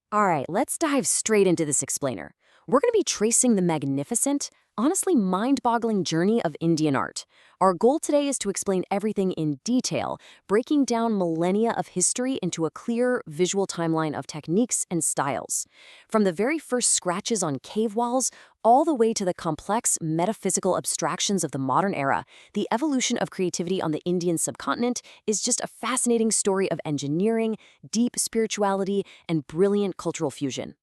All right, let's dive straight into this explainer. We're going to be tracing the magnificent, honestly mind-boggling journey of Indian art. Our goal today is to explain everything in detail, breaking down millennia of history into a clear, visual timeline of techniques and styles. From the very first scratches on cave walls, all the way to the complex metaphysical abstractions of the modern era, the evolution of creativity on the Indian subcontinent is just a fascinating story of engineering, deep spirituality, and brilliant cultural fusion.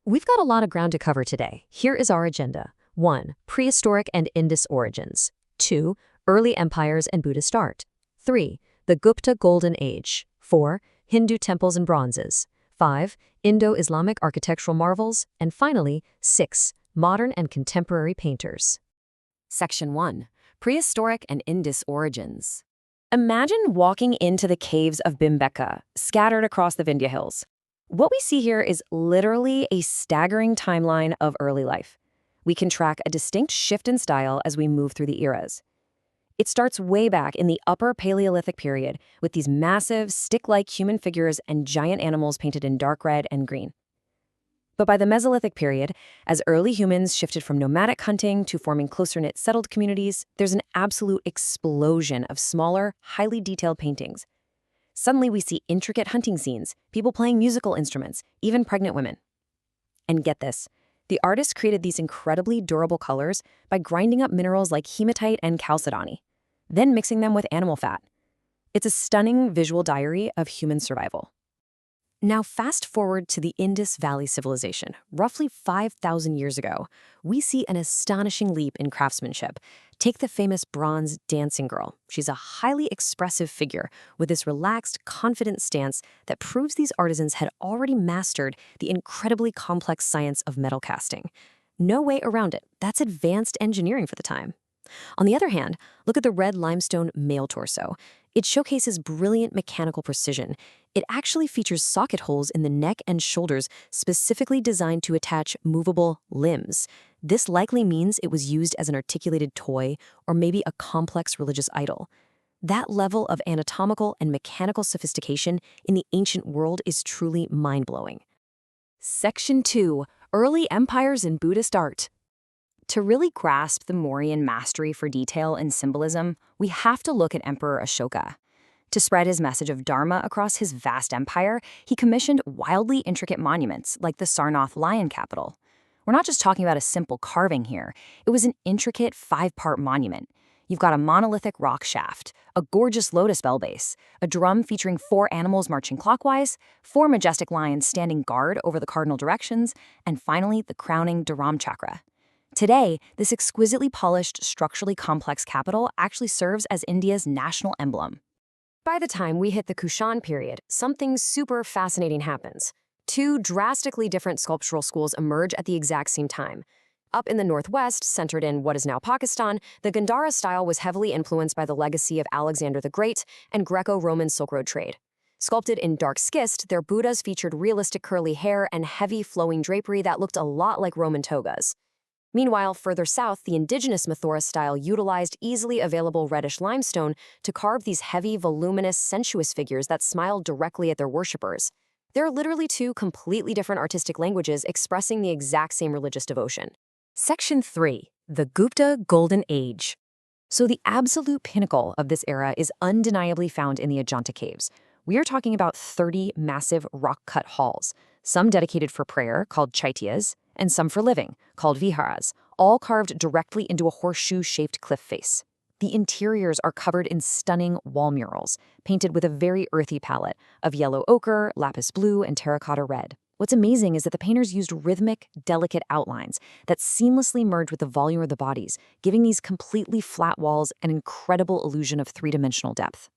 We've got a lot of ground to cover today. Here is our agenda. 1. Prehistoric and Indus origins. 2. Early empires and Buddhist art. 3. The Gupta Golden Age. 4. Hindu temples and bronzes. 5. Indo-Islamic architectural marvels. And finally, 6. Modern and contemporary painters. Section 1. Prehistoric and Indus origins. Imagine walking into the caves of Bhimbetka, scattered across the Vindhya Hills. What we see here is literally a staggering timeline of early life. We can track a distinct shift in style as we move through the eras. It starts way back in the Upper Paleolithic period with these massive, stick-like human figures and giant animals painted in dark red and green. But by the Mesolithic period, as early humans shifted from nomadic hunting to forming closer-knit settled communities, there's an absolute explosion of smaller, highly detailed paintings. Suddenly we see intricate hunting scenes, people playing musical instruments, even pregnant women. And get this, the artists created these incredibly durable colors by grinding up minerals like hematite and chalcedony, then mixing them with animal fat. It's a stunning visual diary of human survival. Now fast forward to the Indus Valley Civilization. Roughly 5,000 years ago, we see an astonishing leap in craftsmanship. Take the famous bronze dancing girl. She's a highly expressive figure with this relaxed, confident stance that proves these artisans had already mastered the incredibly complex science of metal casting. No way around it. That's advanced engineering for the time. On the other hand, look at the red limestone male torso. It showcases brilliant mechanical precision. It actually features socket holes in the neck and shoulders specifically designed to attach movable limbs. This likely means it was used as an articulated toy or maybe a complex religious idol. That level of anatomical and mechanical sophistication in the ancient world is truly mind-blowing. Section 2. Early Empires in Buddhist Art. To really grasp the Mauryan mastery for detail and symbolism, we have to look at Emperor Ashoka. To spread his message of Dharma across his vast empire, he commissioned wildly intricate monuments like the Sarnath lion capital. We're not just talking about a simple carving here. It was an intricate 5-part monument. You've got a monolithic rock shaft, a gorgeous lotus bell base, a drum featuring 4 animals marching clockwise, 4 majestic lions standing guard over the cardinal directions, and finally the crowning Dharam chakra. Today, this exquisitely polished, structurally complex capital actually serves as India's national emblem. By the time we hit the Kushan period, something super fascinating happens. 2 drastically different sculptural schools emerge at the exact same time. Up in the northwest, centered in what is now Pakistan, the Gandhara style was heavily influenced by the legacy of Alexander the Great and Greco-Roman Silk Road trade. Sculpted in dark schist, their Buddhas featured realistic curly hair and heavy flowing drapery that looked a lot like Roman togas. Meanwhile, further south, the indigenous Mathura style utilized easily available reddish limestone to carve these heavy, voluminous, sensuous figures that smiled directly at their worshippers. There are literally 2 completely different artistic languages expressing the exact same religious devotion. Section 3. The Gupta Golden Age. So the absolute pinnacle of this era is undeniably found in the Ajanta caves. We are talking about 30 massive rock-cut halls, some dedicated for prayer, called chaityas, and some for living, called viharas, all carved directly into a horseshoe-shaped cliff face. The interiors are covered in stunning wall murals, painted with a very earthy palette of yellow ochre, lapis blue, and terracotta red. What's amazing is that the painters used rhythmic, delicate outlines that seamlessly merge with the volume of the bodies, giving these completely flat walls an incredible illusion of 3-dimensional depth.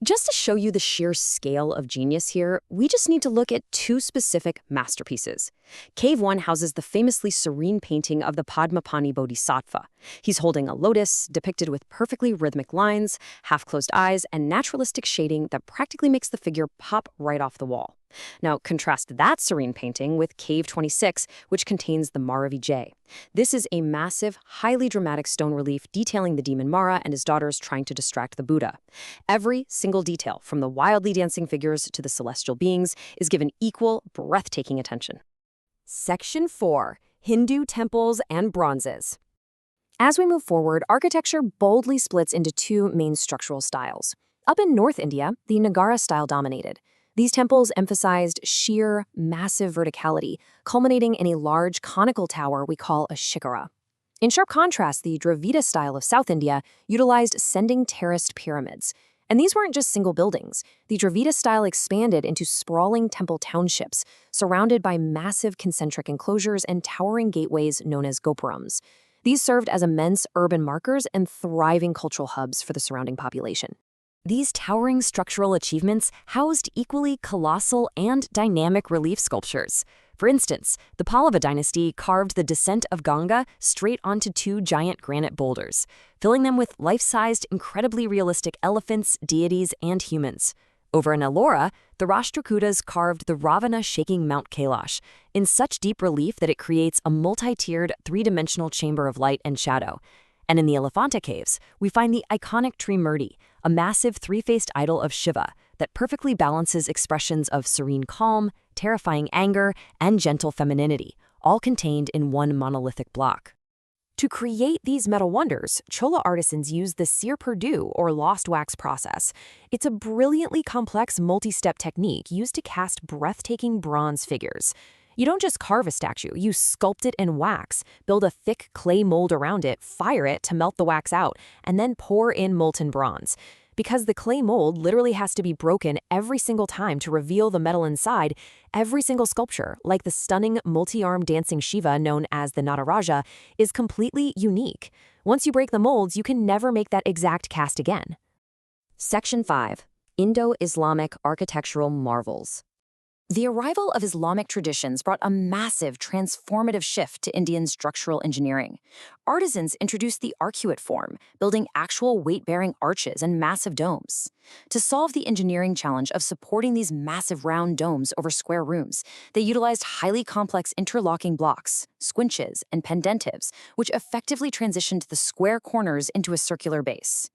Just to show you the sheer scale of genius here, we just need to look at 2 specific masterpieces. Cave 1 houses the famously serene painting of the Padmapani Bodhisattva. He's holding a lotus, depicted with perfectly rhythmic lines, half-closed eyes, and naturalistic shading that practically makes the figure pop right off the wall. Now, contrast that serene painting with Cave 26, which contains the Mara Vijay. This is a massive, highly dramatic stone relief detailing the demon Mara and his daughters trying to distract the Buddha. Every single detail, from the wildly dancing figures to the celestial beings, is given equal, breathtaking attention. Section 4. Hindu Temples and Bronzes. As we move forward, architecture boldly splits into two main structural styles. Up in North India, the Nagara style dominated. These temples emphasized sheer, massive verticality, culminating in a large conical tower we call a shikara. In sharp contrast, the Dravida style of South India utilized ascending terraced pyramids. And these weren't just single buildings. The Dravida style expanded into sprawling temple townships, surrounded by massive concentric enclosures and towering gateways known as gopurams. These served as immense urban markers and thriving cultural hubs for the surrounding population. These towering structural achievements housed equally colossal and dynamic relief sculptures. For instance, the Pallava dynasty carved the descent of Ganga straight onto two giant granite boulders, filling them with life-sized, incredibly realistic elephants, deities, and humans. Over in Ellora, the Rashtrakutas carved the Ravana shaking Mount Kailash in such deep relief that it creates a multi-tiered, three-dimensional chamber of light and shadow. And in the Elephanta caves, we find the iconic Trimurti, a massive three-faced idol of Shiva that perfectly balances expressions of serene calm, terrifying anger, and gentle femininity, all contained in one monolithic block. To create these metal wonders, Chola artisans used the cire perdu, or lost wax process. It's a brilliantly complex multi-step technique used to cast breathtaking bronze figures. You don't just carve a statue, you sculpt it in wax, build a thick clay mold around it, fire it to melt the wax out, and then pour in molten bronze. Because the clay mold literally has to be broken every single time to reveal the metal inside, every single sculpture, like the stunning multi-armed dancing Shiva known as the Nataraja, is completely unique. Once you break the molds, you can never make that exact cast again. Section 5. Indo-Islamic Architectural Marvels. The arrival of Islamic traditions brought a massive, transformative shift to Indian structural engineering. Artisans introduced the arcuate form, building actual weight-bearing arches and massive domes. To solve the engineering challenge of supporting these massive round domes over square rooms, they utilized highly complex interlocking blocks, squinches, and pendentives, which effectively transitioned the square corners into a circular base.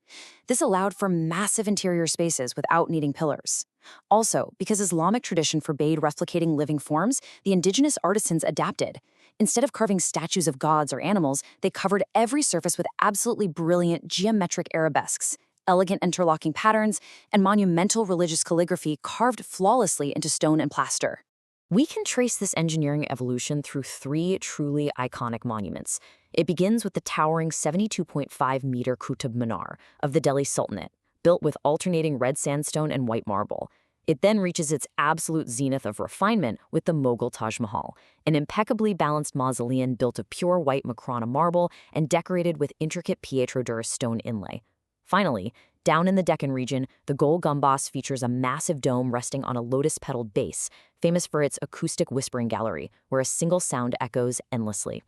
This allowed for massive interior spaces without needing pillars. Also, because Islamic tradition forbade replicating living forms, the indigenous artisans adapted. Instead of carving statues of gods or animals, they covered every surface with absolutely brilliant geometric arabesques, elegant interlocking patterns, and monumental religious calligraphy carved flawlessly into stone and plaster. We can trace this engineering evolution through three truly iconic monuments. It begins with the towering 72.5-meter Qutb Minar of the Delhi Sultanate, built with alternating red sandstone and white marble. It then reaches its absolute zenith of refinement with the Mughal Taj Mahal, an impeccably balanced mausoleum built of pure white Makrana marble and decorated with intricate Pietro-Dura stone inlay. Finally, down in the Deccan region, the Gol Gumbaz features a massive dome resting on a lotus-petaled base, famous for its acoustic whispering gallery, where a single sound echoes endlessly.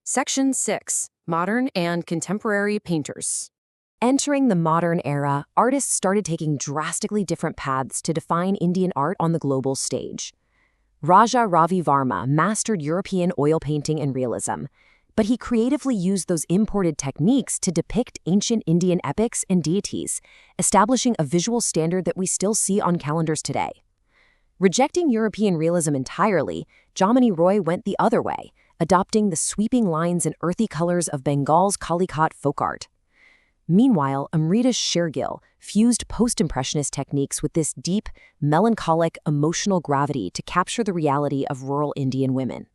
Section 6. Modern and Contemporary Painters. Entering the modern era, artists started taking drastically different paths to define Indian art on the global stage. Raja Ravi Varma mastered European oil painting and realism, but he creatively used those imported techniques to depict ancient Indian epics and deities, establishing a visual standard that we still see on calendars today. Rejecting European realism entirely, Jamini Roy went the other way, adopting the sweeping lines and earthy colors of Bengal's Kalikot folk art. Meanwhile, Amrita Shergill fused post-impressionist techniques with this deep, melancholic, emotional gravity to capture the reality of rural Indian women.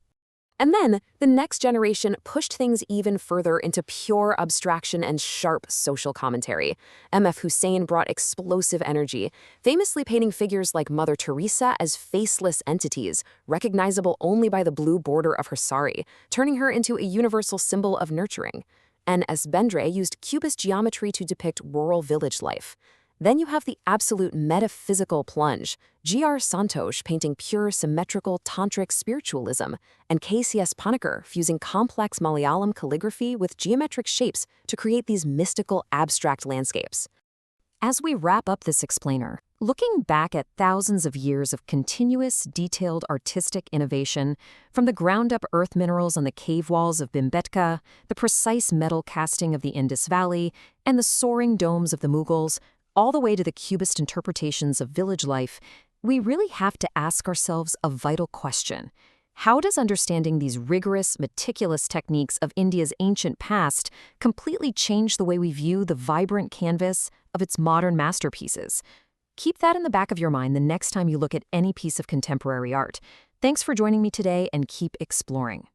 And then, the next generation pushed things even further into pure abstraction and sharp social commentary. M.F. Hussain brought explosive energy, famously painting figures like Mother Teresa as faceless entities, recognizable only by the blue border of her sari, turning her into a universal symbol of nurturing. N.S. Bendre used cubist geometry to depict rural village life. Then you have the absolute metaphysical plunge, G.R. Santosh painting pure symmetrical tantric spiritualism, and K.C.S. Panikkar fusing complex Malayalam calligraphy with geometric shapes to create these mystical abstract landscapes. As we wrap up this explainer, looking back at thousands of years of continuous, detailed artistic innovation, from the ground-up earth minerals on the cave walls of Bhimbetka, the precise metal casting of the Indus Valley, and the soaring domes of the Mughals, all the way to the cubist interpretations of village life, we really have to ask ourselves a vital question. How does understanding these rigorous, meticulous techniques of India's ancient past completely change the way we view the vibrant canvas of its modern masterpieces? Keep that in the back of your mind the next time you look at any piece of contemporary art. Thanks for joining me today, and keep exploring.